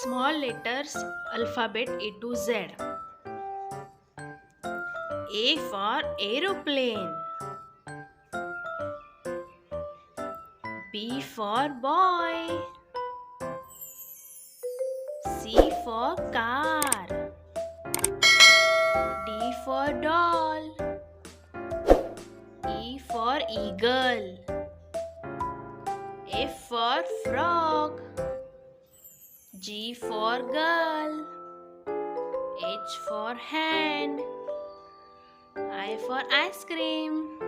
Small letters alphabet A to Z. A for aeroplane. B for boy. C for car. D for doll. E for eagle. F for frog. G for girl. H for hand. I for ice cream.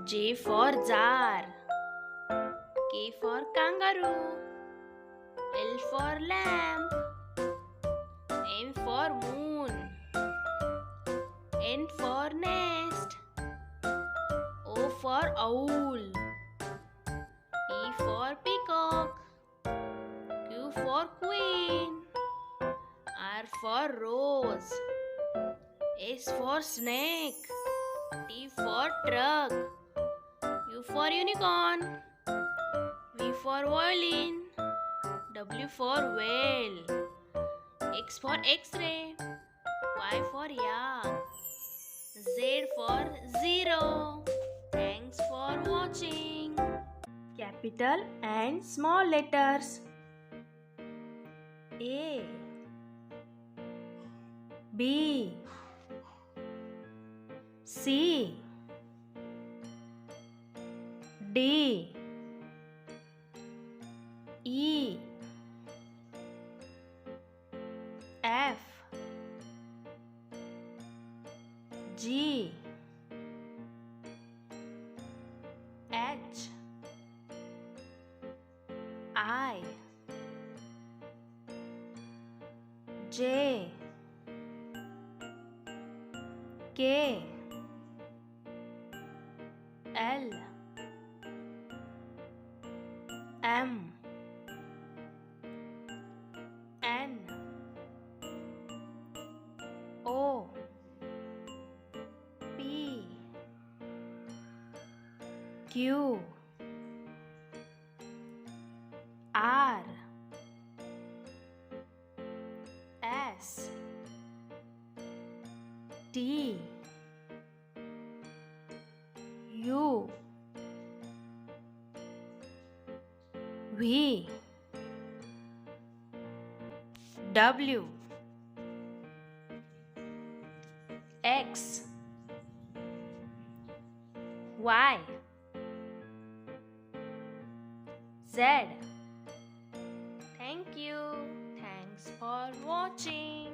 J for jar. K for kangaroo. L for lamp. M for moon. N for nest. O for owl. P for peacock. Q for queen. R for rose. S for snake. T for truck. U for unicorn. V for violin. W for whale. X for x-ray. Y for yak. Z for zero. Thanks for watching. Capital and small letters. A, B, C, D, E, F, G, H, I, J, K, L, M, N, O, P, Q, R, S, T, U, V, W, X, Y, Z. Thank you. Thanks for watching.